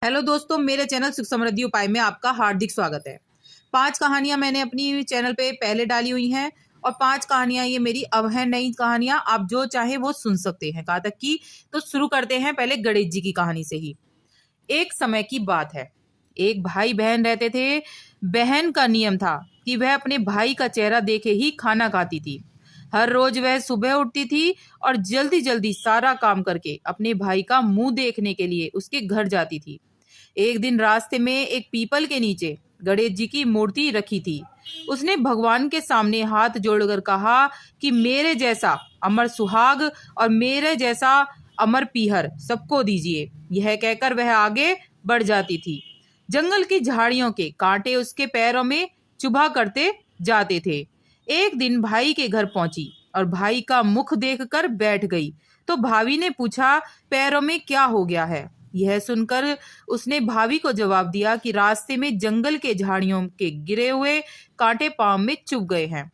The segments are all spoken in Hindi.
हेलो दोस्तों, मेरे चैनल सुख समृद्धि उपाय में आपका हार्दिक स्वागत है। 5 कहानियां मैंने अपनी चैनल पे पहले डाली हुई हैं और 5 कहानियां ये मेरी अब हैं नई कहानियां। आप जो चाहे वो सुन सकते हैं कहाँ तक की। तो शुरू करते हैं पहले गणेश जी की कहानी से ही। एक समय की बात है, एक भाई बहन रहते थे। बहन का नियम था कि वह अपने भाई का चेहरा देखे ही खाना खाती थी। हर रोज वह सुबह उठती थी और जल्दी जल्दी सारा काम करके अपने भाई का मुंह देखने के लिए उसके घर जाती थी। एक दिन रास्ते में एक पीपल के नीचे गणेश जी की मूर्ति रखी थी। उसने भगवान के सामने हाथ जोड़कर कहा कि मेरे जैसा अमर सुहाग और मेरे जैसा अमर पीहर सबको दीजिए। यह कहकर वह आगे बढ़ जाती थी। जंगल की झाड़ियों के कांटे उसके पैरों में चुभा करते जाते थे। एक दिन भाई के घर पहुंची और भाई का मुख देखकर बैठ गई। तो भाभी ने पूछा, पैरों में क्या हो गया है? यह सुनकर उसने भाभी को जवाब दिया कि रास्ते में जंगल के झाड़ियों के गिरे हुए कांटे पांव में चुभ गए हैं।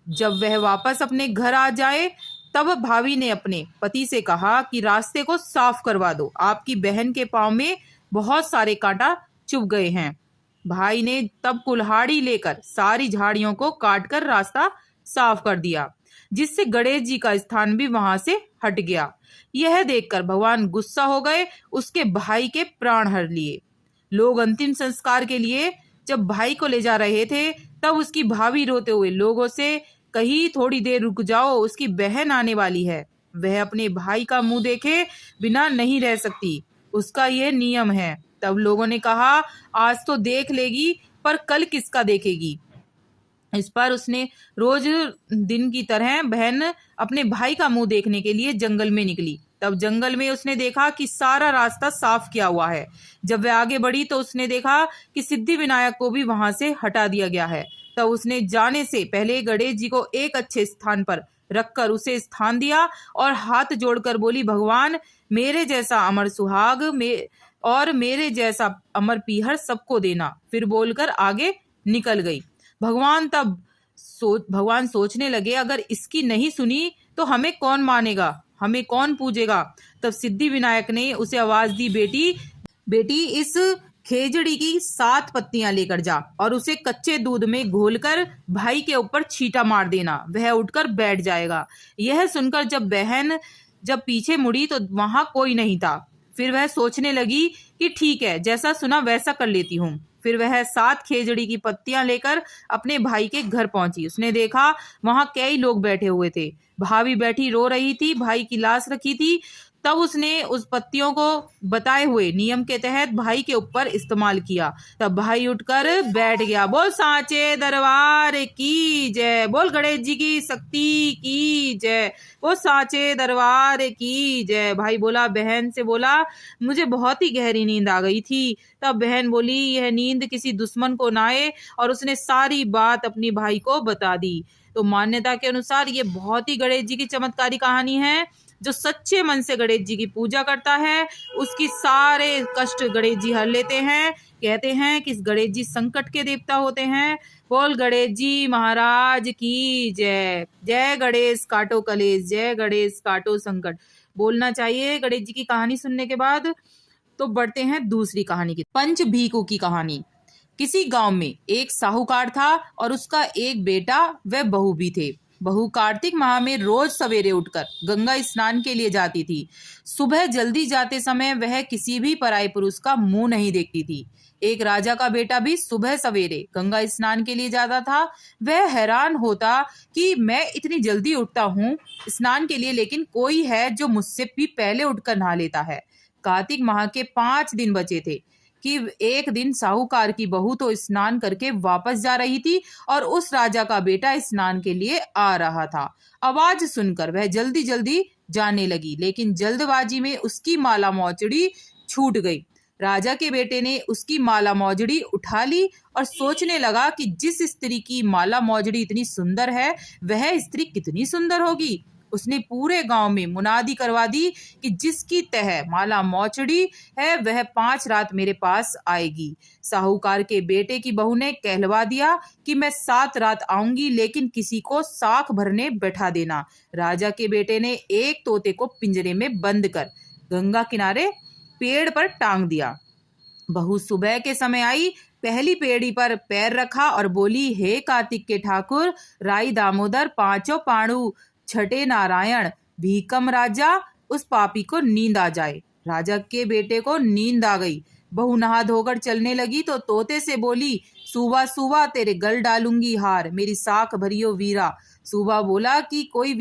जब वह वापस अपने घर आ जाए तब भाभी ने अपने पति से कहा कि रास्ते को साफ करवा दो, आपकी बहन के पांव में बहुत सारे कांटा चुभ गए हैं। भाई ने तब कुल्हाड़ी लेकर सारी झाड़ियों को काटकर रास्ता साफ कर दिया, जिससे गणेश जी का स्थान भी वहां से हट गया। यह देखकर भगवान गुस्सा हो गए, उसके भाई के प्राण हर लिए। लोग अंतिम संस्कार के लिए जब भाई को ले जा रहे थे तब उसकी भाभी रोते हुए लोगों से कहीं, थोड़ी देर रुक जाओ, उसकी बहन आने वाली है। वह अपने भाई का मुंह देखे बिना नहीं रह सकती, उसका यह नियम है। तब लोगों ने कहा, आज तो देख लेगी पर कल किसका देखेगी। इस पर उसने रोज दिन की तरह बहन अपने भाई का मुंह देखने के लिए जंगल में निकली। तब जंगल में उसने देखा कि सारा रास्ता साफ किया हुआ है। जब वह आगे बढ़ी तो उसने देखा कि सिद्धि विनायक को भी वहां से हटा दिया गया है। तब उसने जाने से पहले गणेश जी को एक अच्छे स्थान पर रखकर उसे स्थान दिया और हाथ जोड़कर बोली, भगवान मेरे जैसा अमर सुहाग और मेरे जैसा अमर पीहर सबको देना। फिर बोलकर आगे निकल गई। भगवान सोचने लगे, अगर इसकी नहीं सुनी तो हमें कौन मानेगा, हमें कौन पूजेगा। तब सिद्धि विनायक ने उसे आवाज दी, बेटी इस खेजड़ी की 7 पत्तियां लेकर जा और उसे कच्चे दूध में घोलकर भाई के ऊपर छींटा मार देना, वह उठकर बैठ जाएगा। यह सुनकर जब पीछे मुड़ी तो वहां कोई नहीं था। फिर वह सोचने लगी कि ठीक है, जैसा सुना वैसा कर लेती हूँ। फिर वह 7 खेजड़ी की पत्तियां लेकर अपने भाई के घर पहुंची। उसने देखा वहां कई लोग बैठे हुए थे। भाभी बैठी रो रही थी, भाई की लाश रखी थी। तब उसने उस पत्तियों को बताए हुए नियम के तहत भाई के ऊपर इस्तेमाल किया। तब भाई उठकर बैठ गया। बोल सांचे दरबार की जय, बोल गणेश जी की शक्ति की जय, बोल सांचे दरबार की जय। भाई बोला, बहन से बोला, मुझे बहुत ही गहरी नींद आ गई थी। तब बहन बोली, यह नींद किसी दुश्मन को ना आए, और उसने सारी बात अपनी भाई को बता दी। तो मान्यता के अनुसार ये बहुत ही गणेश जी की चमत्कारी कहानी है। जो सच्चे मन से गणेश जी की पूजा करता है उसकी सारे कष्ट गणेश जी हर लेते हैं। कहते हैं कि गणेश जी संकट के देवता होते हैं। बोल गणेश जी महाराज की जय। जय गणेश काटो कलेश, जय गणेश काटो संकट बोलना चाहिए गणेश जी की कहानी सुनने के बाद। तो बढ़ते हैं दूसरी कहानी की। पंच भीखू की कहानी। किसी गांव में एक साहूकार था और उसका एक बेटा व बहू भी थे। बहू कार्तिक माह में रोज सवेरे उठकर गंगा स्नान के लिए जाती थी। सुबह जल्दी जाते समय वह किसी भी पराये पुरुष का मुंह नहीं देखती थी। एक राजा का बेटा भी सुबह सवेरे गंगा स्नान के लिए जाता था। वह हैरान होता कि मैं इतनी जल्दी उठता हूँ स्नान के लिए, लेकिन कोई है जो मुझसे भी पहले उठकर नहा लेता है। कार्तिक माह के 5 दिन बचे थे कि एक दिन साहूकार की बहू तो स्नान करके वापस जा रही थी और उस राजा का बेटा स्नान के लिए आ रहा था। आवाज सुनकर वह जल्दी जल्दी जाने लगी, लेकिन जल्दबाजी में उसकी माला मौजड़ी छूट गई। राजा के बेटे ने उसकी माला मौजड़ी उठा ली और सोचने लगा कि जिस स्त्री की माला मौजड़ी इतनी सुंदर है वह स्त्री कितनी सुंदर होगी। उसने पूरे गांव में मुनादी करवा दी कि जिसकी तह माला मौचड़ी है वह 5 रात मेरे पास आएगी। साहूकार के बेटे की बहू ने कहलवा दिया कि मैं 7 रात आऊंगी, लेकिन किसी को साख भरने बैठा देना। राजा के बेटे ने एक तोते को पिंजरे में बंद कर गंगा किनारे पेड़ पर टांग दिया। बहू सुबह के समय आई, पहली पेड़ी पर पैर रखा और बोली, हे कार्तिक के ठाकुर, राई दामोदर, पांचों पांडु, छठे नारायण, भीकम राजा, उस पापी को नींद आ जाए। राजा के बेटे को नींद आ गई। बहू नहा धोकर चलने लगी तो तोते से बोली, सुबह सुबह तेरे गल डालूंगी हार, मेरी साख भरियो वीरा। सुबह बोला कि कोई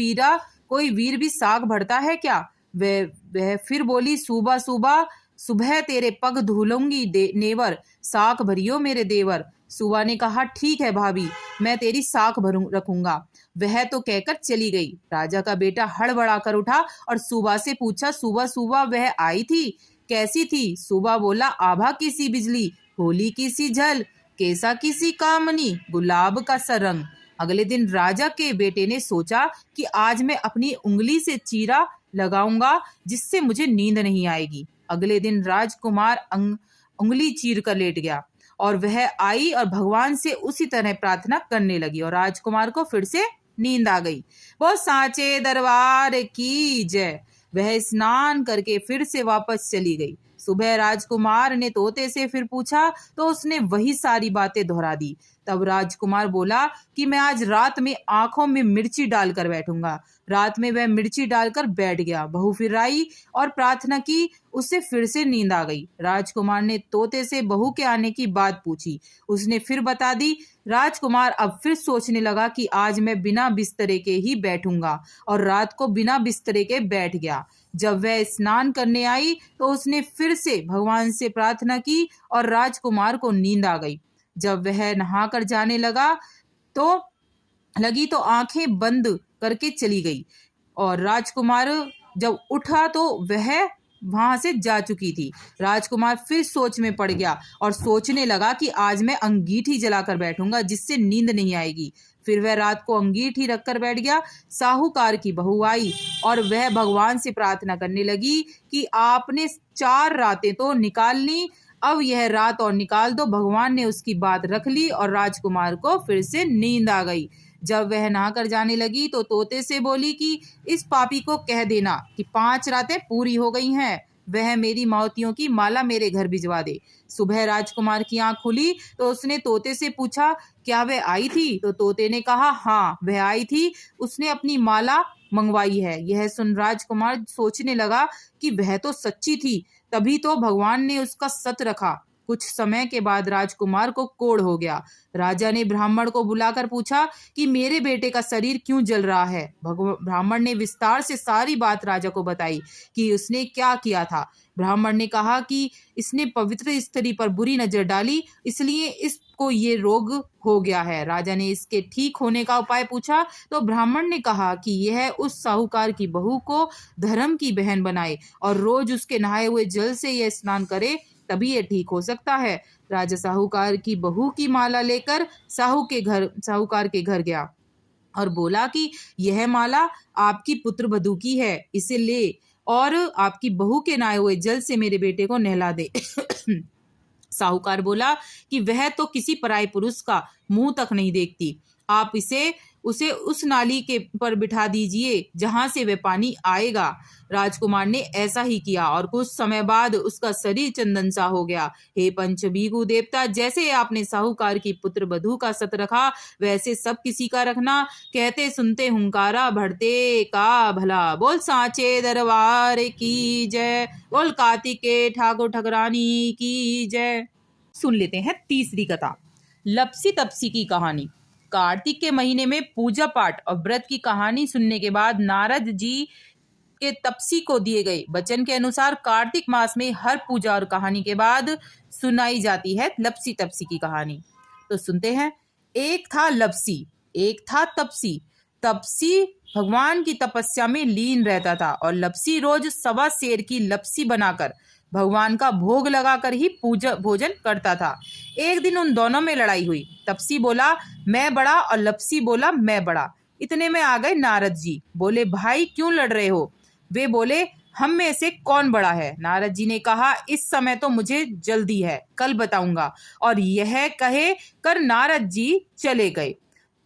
वीर भी साख भरता है क्या? वह फिर बोली, सुबह सुबह सुबह तेरे पग धुलूंगी नेवर, साख भरियो मेरे देवर। सुबह ने कहा, ठीक है भाभी, मैं तेरी साख रखूंगा। वह तो कहकर चली गई। राजा का बेटा हड़बड़ा कर उठा और सुबह से पूछा, सुबह सुबह वह आई थी, कैसी थी? सुबह बोला, आभा की सी बिजली, होली की सी झल, कैसा की सी कामनी, गुलाब का सा रंग। अगले दिन राजा के बेटे ने सोचा कि आज मैं अपनी उंगली से चीरा लगाऊंगा जिससे मुझे नींद नहीं आएगी। अगले दिन राजकुमार उंगली चीर कर लेट गया और वह आई और भगवान से उसी तरह प्रार्थना करने लगी और राजकुमार को फिर से नींद आ गई। वो सांचे दरबार की जय। वह स्नान करके फिर से वापस चली गई। सुबह राजकुमार ने तोते से फिर पूछा तो उसने वही सारी बातें दोहरा दी। तब राजकुमार बोला कि मैं आज रात में आंखों में मिर्ची डालकर बैठूंगा। रात में वह मिर्ची डालकर बैठ गया। बहू फिर आई और प्रार्थना की, उससे फिर से नींद आ गई। राजकुमार ने तोते से बहू के आने की बात पूछी। उसने फिर बता दी। राजकुमार अब फिर सोचने लगा कि आज मैं बिना बिस्तरे के ही बैठूंगा और रात को बिना बिस्तरे के बैठ गया। जब वह स्नान करने आई तो उसने फिर से भगवान से प्रार्थना की और राजकुमार को नींद आ गई। जब वह नहाकर जाने लगी तो आंखें बंद करके चली गई और राजकुमार जब उठा तो वह वहां से जा चुकी थी। राजकुमार फिर सोच में पड़ गया और सोचने लगा कि आज मैं अंगीठी जलाकर बैठूंगा जिससे नींद नहीं आएगी। फिर वह रात को अंगीठी रखकर बैठ गया। साहूकार की बहू आई और वह भगवान से प्रार्थना करने लगी कि आपने 4 रातें तो निकाल ली, अब यह रात और निकाल दो। भगवान ने उसकी बात रख ली और राजकुमार को फिर से नींद आ गई। जब वह नहाकर जाने लगी तो तोते से बोली कि इस पापी को कह देना कि 5 रातें पूरी हो गई हैं, वह मेरी मोतियों की माला मेरे घर भिजवा दे। सुबह राजकुमार की आंख खुली तो उसने तोते से पूछा, क्या वह आई थी? तो तोते ने कहा, हाँ वह आई थी, उसने अपनी माला मंगवाई है। यह सुन राजकुमार सोचने लगा कि वह तो सच्ची थी, तभी तो भगवान ने उसका सत रखा। कुछ समय के बाद राजकुमार को कोढ़ हो गया। राजा ने ब्राह्मण को बुलाकर पूछा कि मेरे बेटे का शरीर क्यों जल रहा है। ब्राह्मण ने विस्तार से सारी बात राजा को बताई कि उसने क्या किया था। ब्राह्मण ने कहा कि इसने पवित्र स्त्री पर बुरी नजर डाली, इसलिए इसको ये रोग हो गया है। राजा ने इसके ठीक होने का उपाय पूछा तो ब्राह्मण ने कहा कि यह उस साहूकार की बहू को धर्म की बहन बनाए और रोज उसके नहाए हुए जल से यह स्नान करे, तभी ये ठीक हो सकता है। राजा साहूकार की बहू की माला लेकर साहूकार के घर गया और बोला कि यह माला आपकी पुत्र वधू की है, इसे ले और आपकी बहू के नहाए हुए जल से मेरे बेटे को नहला दे। साहूकार बोला कि वह तो किसी पराये पुरुष का मुंह तक नहीं देखती, आप उसे उस नाली के पर बिठा दीजिए जहां से वह पानी आएगा। राजकुमार ने ऐसा ही किया और कुछ समय बाद उसका शरीर चंदन सा हो गया। हे पंचभीगु देवता, जैसे आपने साहूकार की पुत्र वधू का सत रखा वैसे सब किसी का रखना। कहते सुनते हुंकारा भरते का भला। बोल सांचे दरबार की जय। बोल कार्तिक के ठाकुर ठकुरानी की जय। सुन लेते हैं तीसरी कथा, लपसी तपसी की कहानी। कार्तिक के महीने में पूजा पाठ और व्रत की कहानी सुनने के बाद नारद जी के तपसी को दिए गए वचन के अनुसार कार्तिक मास में हर पूजा और कहानी के बाद सुनाई जाती है लपसी तपसी की कहानी। तो सुनते हैं। एक था लपसी, एक था तपसी। तपसी भगवान की तपस्या में लीन रहता था और लपसी रोज 1.25 सेर की लपसी बनाकर भगवान का भोग लगाकर ही भोजन करता था। एक दिन उन दोनों में लड़ाई हुई। तपसी बोला मैं बड़ा और लपसी बोला मैं बड़ा। इतने में आ गए नारद जी। बोले भाई क्यों लड़ रहे हो? वे बोले हम में से कौन बड़ा है? नारद जी ने कहा इस समय तो मुझे जल्दी है, कल बताऊंगा। और यह कहे कर नारद जी चले गए।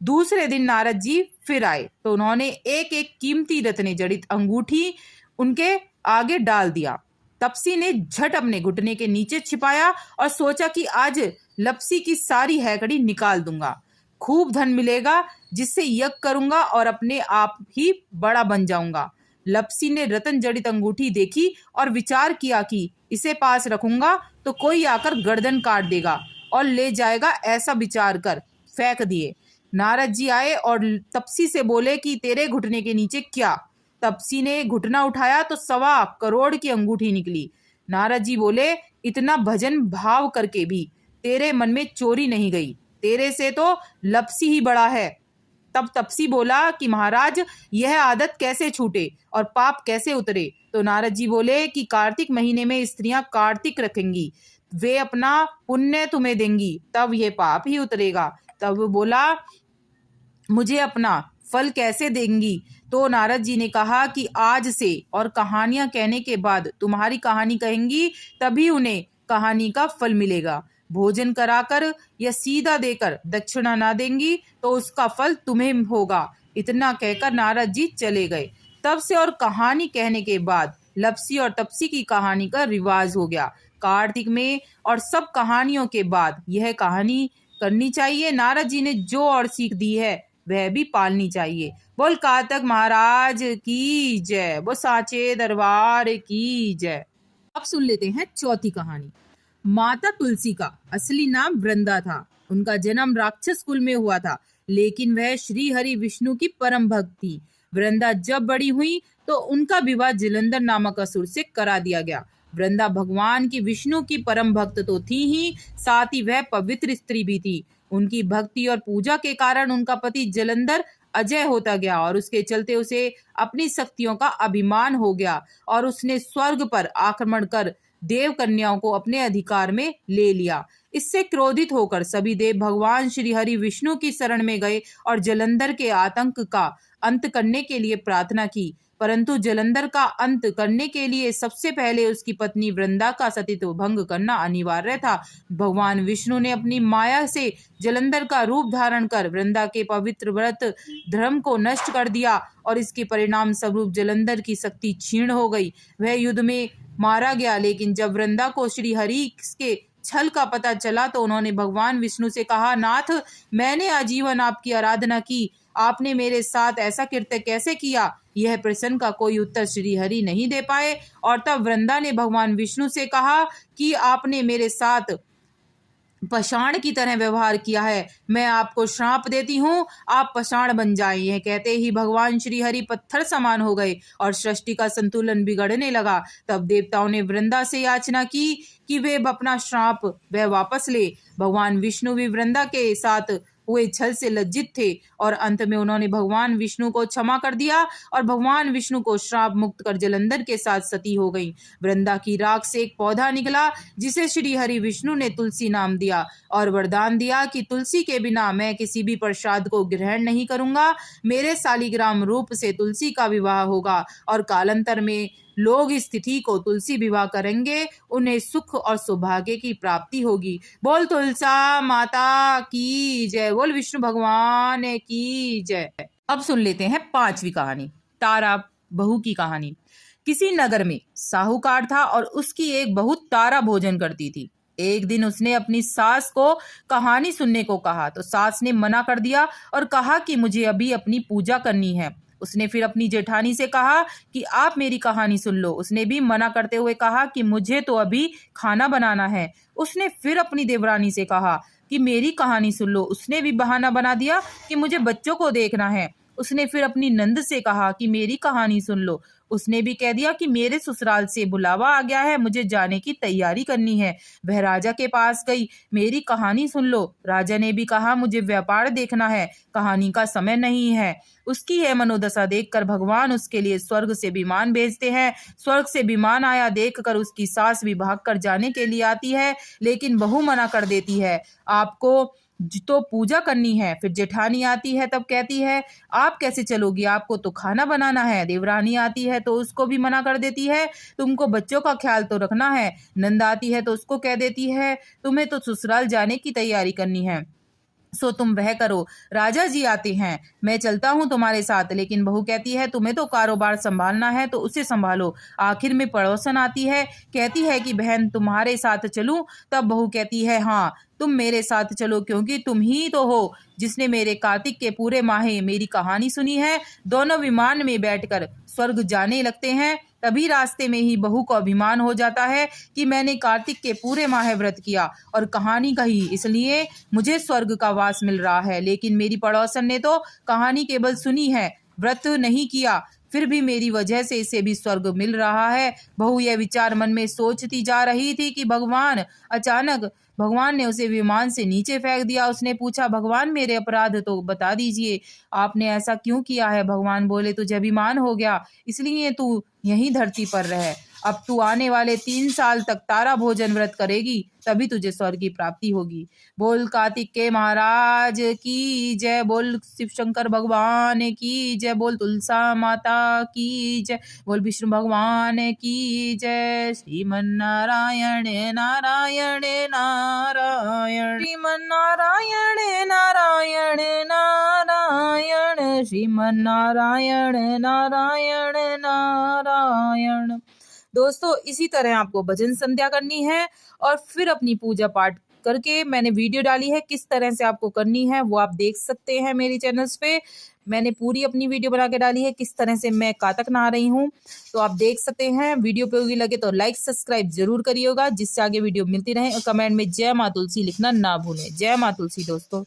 दूसरे दिन नारद जी फिर आए तो उन्होंने एक एक कीमती रत्ने जड़ित अंगूठी उनके आगे डाल दिया। तपसी ने झट अपने घुटने के नीचे छिपाया और सोचा कि आज लपसी की सारी हैकड़ी निकाल दूंगा, खूब धन मिलेगा जिससे यज्ञ करूंगा और अपने आप ही बड़ा बन जाऊंगा। लपसी ने रतन जड़ित अंगूठी देखी और विचार किया कि इसे पास रखूंगा तो कोई आकर गर्दन काट देगा और ले जाएगा, ऐसा विचार कर फेंक दिए। नारद जी आए और तपसी से बोले कि तेरे घुटने के नीचे क्या? तपसी ने घुटना उठाया तो 1.25 करोड़ की अंगूठी निकली। नारद जी बोले, इतना भजन भाव करके भी तेरे मन में चोरी नहीं गई, तेरे से तो लपसी ही बड़ा है। तब तपसी बोला कि महाराज, यह आदत कैसे छूटे और पाप कैसे उतरे? तो नारद जी बोले कि कार्तिक महीने में स्त्रियां कार्तिक रखेंगी, वे अपना पुण्य तुम्हें देंगी, तब ये पाप ही उतरेगा। तब वो बोला, मुझे अपना फल कैसे देंगी? तो नारद जी ने कहा कि आज से और कहानियां कहने के बाद तुम्हारी कहानी कहेंगी, तभी उन्हें कहानी का फल मिलेगा। भोजन कराकर या सीधा देकर दक्षिणा ना देंगी तो उसका फल तुम्हें होगा। इतना कहकर नारद जी चले गए। तब से और कहानी कहने के बाद लपसी और तपसी की कहानी का रिवाज हो गया। कार्तिक में और सब कहानियों के बाद यह कहानी करनी चाहिए। नारद जी ने जो और सीख दी है वह भी पालनी चाहिए। बोल कार्तिक महाराज की जय, वो साचे दरबार की जय। अब सुन लेते हैं चौथी कहानी। माता तुलसी का असली नाम वृंदा था। उनका जन्म राक्षस कुल में हुआ था, लेकिन वह श्री हरि विष्णु की परम भक्त थी। वृंदा जब बड़ी हुई तो उनका विवाह जलंधर नामक असुर से करा दिया गया। वृंदा भगवान की विष्णु की परम भक्त तो थी ही, साथ ही वह पवित्र स्त्री भी थी। उनकी भक्ति और पूजा के कारण उनका पति जलंधर अजय होता गया और उसके चलते उसे अपनी शक्तियों का अभिमान हो गया और उसने स्वर्ग पर आक्रमण कर देव कन्याओं को अपने अधिकार में ले लिया। इससे क्रोधित होकर सभी देव भगवान श्री हरि विष्णु की शरण में गए और जलंधर के आतंक का अंत करने के लिए प्रार्थना की। परंतु जलंधर का अंत करने के लिए सबसे पहले उसकी पत्नी वृंदा का सतीत्व भंग करना अनिवार्य था। भगवान विष्णु ने अपनी माया से जलंधर का रूप धारण कर वृंदा के पवित्र व्रत धर्म को नष्ट कर दिया और इसके परिणाम स्वरूप जलंधर की शक्ति क्षीण हो गई। वह युद्ध में मारा गया। लेकिन जब वृंदा को श्री हरि के छल का पता चला तो उन्होंने भगवान विष्णु से कहा, नाथ, मैंने आजीवन आपकी आराधना की, आपने मेरे साथ ऐसा कृत्य कैसे किया? यह प्रश्न का कोई उत्तर श्री हरि नहीं दे पाए। और तब वृंदा ने भगवान विष्णु से कहा कि आपने मेरे साथ पाषाण की तरह व्यवहार किया है, मैं आपको श्राप देती हूँ, आप पाषाण बन जाएं। यह कहते ही भगवान श्री हरि पत्थर समान हो गए और सृष्टि का संतुलन बिगड़ने लगा। तब देवताओं ने वृंदा से याचना की कि वे अपना श्राप वह वापस ले। भगवान विष्णु भी वृंदा के साथ हुए छल से लज्जित थे और अंत में उन्होंने भगवान विष्णु को क्षमा कर दिया और भगवान विष्णु को श्राप मुक्त कर जलंधर के साथ सती हो गई। वृंदा की राख से एक पौधा निकला जिसे श्री हरि विष्णु ने तुलसी नाम दिया और वरदान दिया कि तुलसी के बिना मैं किसी भी प्रसाद को ग्रहण नहीं करूंगा। मेरे शालिग्राम रूप से तुलसी का विवाह होगा और कालांतर में लोग इस तिथि को तुलसी विवाह करेंगे, उन्हें सुख और सौभाग्य की प्राप्ति होगी। बोल तुलसा माता की जय, बोल विष्णु भगवान की जय। अब सुन लेते हैं पांचवी कहानी, तारा बहू की कहानी। किसी नगर में साहूकार था और उसकी एक बहू तारा भोजन करती थी। एक दिन उसने अपनी सास को कहानी सुनने को कहा तो सास ने मना कर दिया और कहा कि मुझे अभी अपनी पूजा करनी है। उसने फिर अपनी जेठानी से कहा कि आप मेरी कहानी सुन लो। उसने भी मना करते हुए कहा कि मुझे तो अभी खाना बनाना है। उसने फिर अपनी देवरानी से कहा कि मेरी कहानी सुन लो। उसने भी बहाना बना दिया कि मुझे बच्चों को देखना है। उसने फिर अपनी नंद से कहा कि मेरी कहानी सुन लो। उसने भी कह दिया कि मेरे ससुराल से बुलावा आ गया है, मुझे जाने की तैयारी करनी है। वह राजा के पास गई, मेरी कहानी सुन लो। राजा ने भी कहा मुझे व्यापार देखना है, कहानी का समय नहीं है। उसकी यह मनोदशा देखकर भगवान उसके लिए स्वर्ग से विमान भेजते हैं। स्वर्ग से विमान आया देखकर उसकी सास भी भागकर जाने के लिए आती है, लेकिन बहू मना कर देती है, आपको तो पूजा करनी है। फिर जेठानी आती है, तब कहती है आप कैसे चलोगी, आपको तो खाना बनाना है। देवरानी आती है तो उसको भी मना कर देती है, तुमको बच्चों का ख्याल तो रखना है। नंद आती है तो उसको कह देती है तुम्हें तो ससुराल जाने की तैयारी करनी है। सो तुम वह करो। राजा जी आते हैं, मैं चलता हूँ तुम्हारे साथ। लेकिन बहू कहती है तुम्हें तो कारोबार संभालना है तो उसे संभालो। आखिर में पड़ोसन आती है, कहती है कि बहन तुम्हारे साथ चलूं। तब बहू कहती है हाँ तुम मेरे साथ चलो, क्योंकि तुम ही तो हो जिसने मेरे कार्तिक के पूरे माहे मेरी कहानी सुनी है। दोनों विमान में बैठकर स्वर्ग जाने लगते हैं। तभी रास्ते में ही बहू को अभिमान हो जाता है कि मैंने कार्तिक के पूरे माह व्रत किया और कहानी कही, इसलिए मुझे स्वर्ग का वास मिल रहा है। लेकिन मेरी पड़ोसन ने तो कहानी केवल सुनी है, व्रत नहीं किया, फिर भी मेरी वजह से इसे भी स्वर्ग मिल रहा है। बहू यह विचार मन में सोचती जा रही थी कि अचानक भगवान ने उसे विमान से नीचे फेंक दिया। उसने पूछा भगवान मेरे अपराध तो बता दीजिए, आपने ऐसा क्यों किया है? भगवान बोले तुझे अभिमान हो गया, इसलिए तू यहीं धरती पर रह। अब तू आने वाले 3 साल तक तारा भोजन व्रत करेगी, तभी तुझे स्वर्ग की प्राप्ति होगी। बोल कार्तिक के महाराज की जय, बोल शिव शंकर भगवान की जय, बोल तुलसा माता की जय, बोल विष्णु भगवान की जय। श्रीमन्नारायण नारायण नारायण, श्रीमन्नारायण नारायण नारायण, श्रीमन्नारायण नारायण नारायण। दोस्तों इसी तरह आपको भजन संध्या करनी है और फिर अपनी पूजा पाठ करके मैंने वीडियो डाली है, किस तरह से आपको करनी है वो आप देख सकते हैं मेरी चैनल्स पे। मैंने पूरी अपनी वीडियो बना के डाली है किस तरह से मैं कातक नहा रही हूँ, तो आप देख सकते हैं। वीडियो उपयोगी लगे तो लाइक सब्सक्राइब जरूर करिएगा, जिससे आगे वीडियो मिलती रहे। और कमेंट में जय माँ तुलसी लिखना ना भूलें। जय माँ तुलसी दोस्तों।